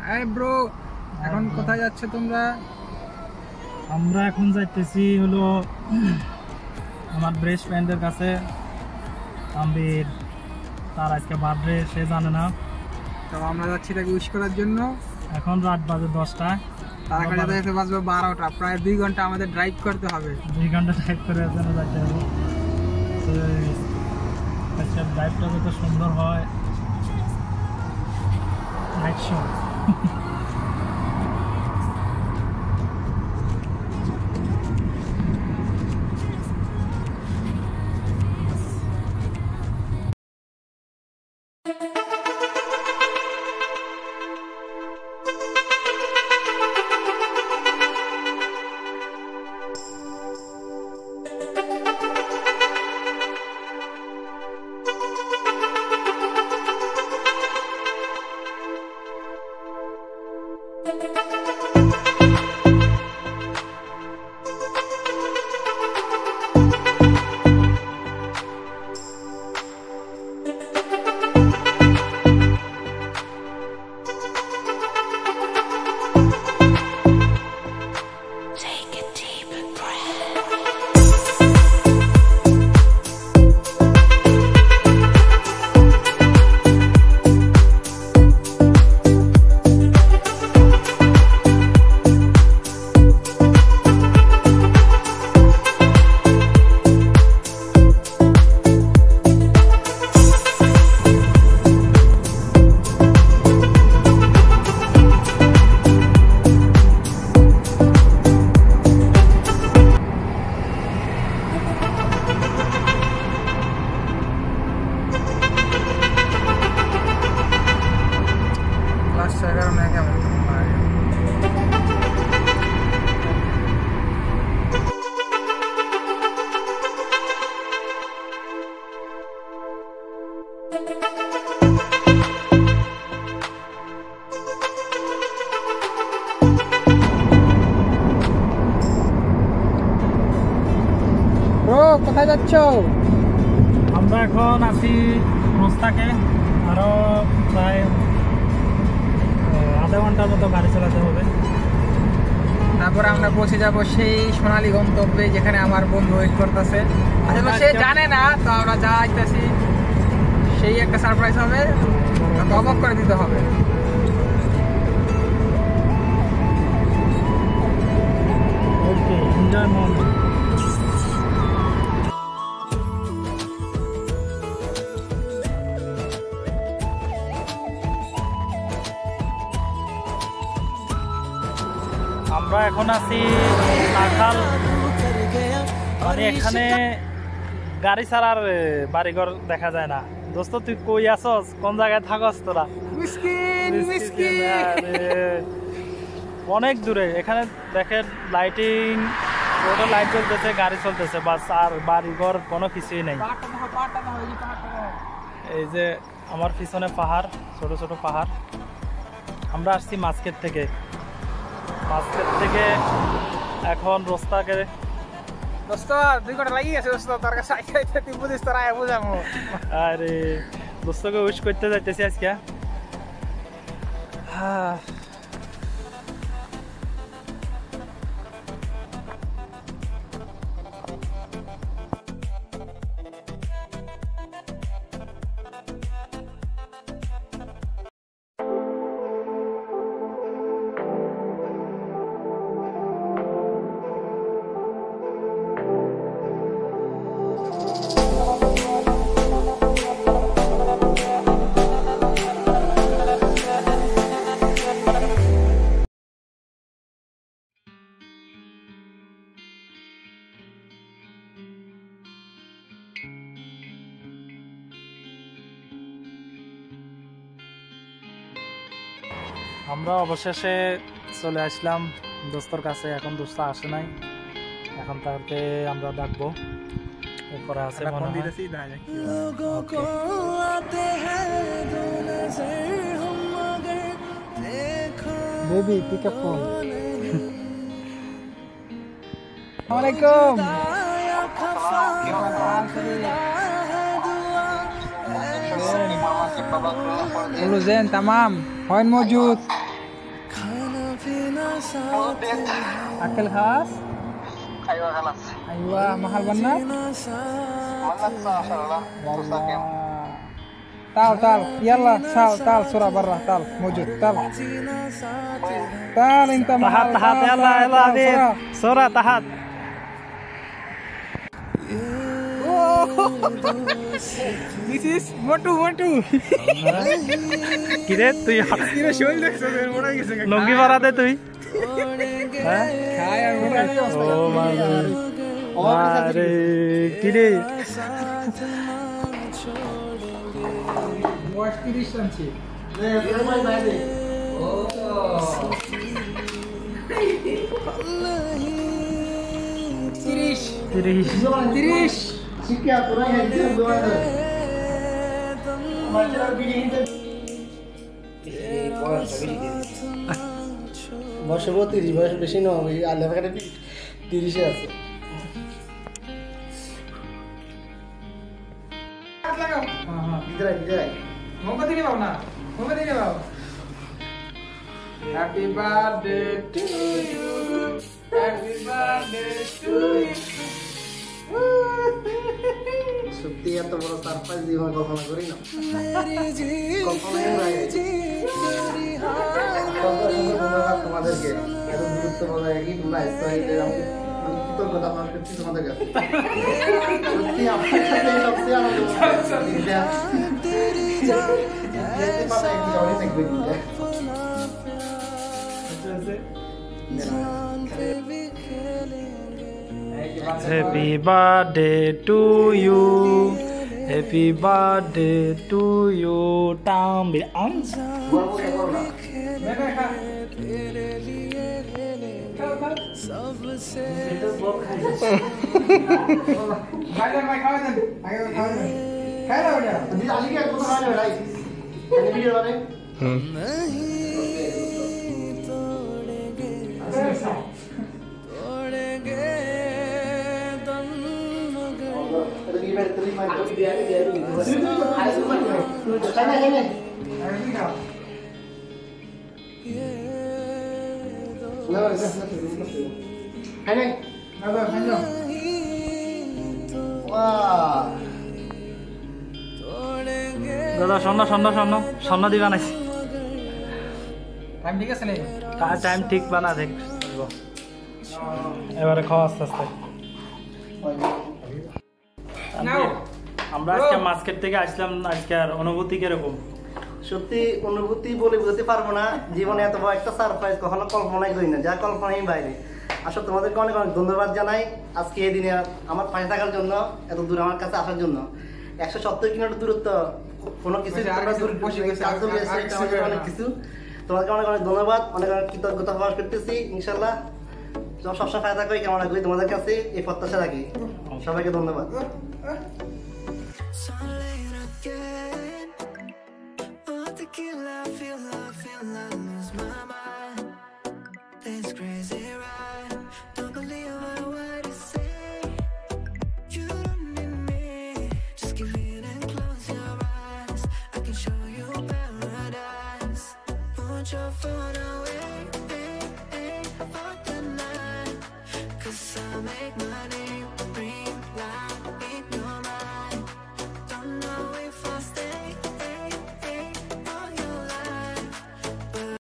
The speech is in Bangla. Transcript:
এই ব্রো, এখন কোথায় যাচ্ছে তোমরা? আমরা এখন যাইতেছি হলো আমার বেস্ট ফ্রেন্ডের কাছে। আম্বির তার আজকে বার্থডে, সে জানে না। তো আমরা যাচ্ছি তাকে উইশ করার জন্য। এখন রাত বাজে 10টা, তার কাছে যেতে বাজবে 12টা। প্রায় 2 ঘন্টা আমাদের ড্রাইভ করতে হবে। 2 ঘন্টা ড্রাইভ করে যেন যাইতে হবে। আজকে ড্রাইভটা যত সুন্দর হয়, নাইট শো। ব্রো, কোথায় যাচ্ছ? আমরা এখন আছি রোস্তাকে। আরো প্রায় আধা ঘন্টার মতো গাড়ি চালাতে হবে। তারপরে আমরা পৌঁছে যাব সেই সোনালী গন্তব্যে, যেখানে আমার বন্ধু ওয়েট করতেছে। আসলে সে জানে না, তো আমরা যা আইতেছি সেই একটা সারপ্রাইজ হবে, তাকে অবাক করে দিতে হবে। ওকে, এনজয় মোমেন্ট। আমরা এখন আছি নাখাল, মানে এখানে গাড়ি ছাড়ার বাড়িঘর দেখা যায় না। দোস্ত, তুই কই আসস? কোন জায়গায় থাকস তোরা? মিসকিন মিসকিন। অনেক দূরে। এখানে দেখেন লাইটিং, রোডে লাইট জ্বলতেছে, গাড়ি চলতেছে, বাস আর বাড়িঘর কোনো কিছুই নেই। এই যে আমার পিছনে পাহাড়, ছোট ছোট পাহাড়। আমরা আসছি মাঝক্ষেত থেকে। মাঝক্ষেত থেকে এখন রোস্তাকে। দোস্ত, 2 ঘন্টা লাগিয়ে গেছে দোস্ত, তোর কাছে আইতে তুই বুঝিস, তোর আয় বুঝামো। আরে দোস্তকে উইশ করতে যাইতেছি আজকে। আমরা অবশেষে চলে আসলাম দোস্তর কাছে। এখন দোস্ত আসে নাই, এখন তাকে আমরা ডাকবো। এরপরে আছে মনে হয় বেবি, পিক আপ ফোন। আসসালামু আলাইকুম। زين تمام وين موجود؟ Akil khas? Aywa khalas. Aywa, mahal benar? Manat masyaallah. Tusakin. تعال يلا تعال سرعة برا تعال موجود تعال انت تحت تحت يلا يلا حبيب سرعة تحت This is Motu কিরে তুই কিরে শোল দেখছ মোড়া গেছে লঙ্গি পরা দে তুই হ্যাঁ খায় আর মোড়া ও আরে কিরে বয়স 30 আনছি তিরিশ শিক্ষা তোরা একদম দোয়া দে মাঝে বিড়ি হিতে বয়স 30 বয়স বেশি না ওই আল্লাহ কাছে 30 এ আছে বিদায় মোমবাতি নিয়ে বাবু না মোমবাতি নিয়ে বাবু happy birthday to you happy birthday to you সত্যি এত বড় সারপ্রাইজ জীবন কল্পনা করি না কল্পনাই হয় তোমাদেরকে এত গুরুত্ব বজায় রাখি তোমরা আমি কৃতজ্ঞতা প্রকাশ করছি তোমাদের কাছে সত্যি আমার কাছে সবচেয়ে আনন্দ যেতে পারে কি অনেক দেখবে Happy birthday to you. Happy birthday to you. Down the arms. দাদা স্বর্ণ দিবা নাকি টাইম ঠিক আছে নাকি টাইম ঠিক বানা দেখ এবারে খাওয়া আস্তে আস্তে আমরা আজকে মার্কেট থেকে আসলাম আজকে আর অনুভূতি কিরকম সত্যি অনুভূতি বলে বুঝতে পারবো না জীবনে এত বড় একটা সারপ্রাইজ কখনো কল্পনাই করি না যা কল্পনাই বাইরে আসলে তোমাদেরকে অনেক অনেক ধন্যবাদ জানাই আজকে এই দিনে আমার পাশে থাকার জন্য এত দূর আমার কাছে আসার জন্য 170 কিলোমিটার দূরত্ব কোনো কিছু অনেক কিছু তোমাদেরকে অনেক অনেক ধন্যবাদ অনেক অনেক কৃতজ্ঞতা প্রকাশ করতেছি ইনশাল্লাহ সবসময় ফায়দা করি কেমন রাখবি তোমাদের কাছে এই প্রত্যাশা রাখি সবাইকে ধন্যবাদ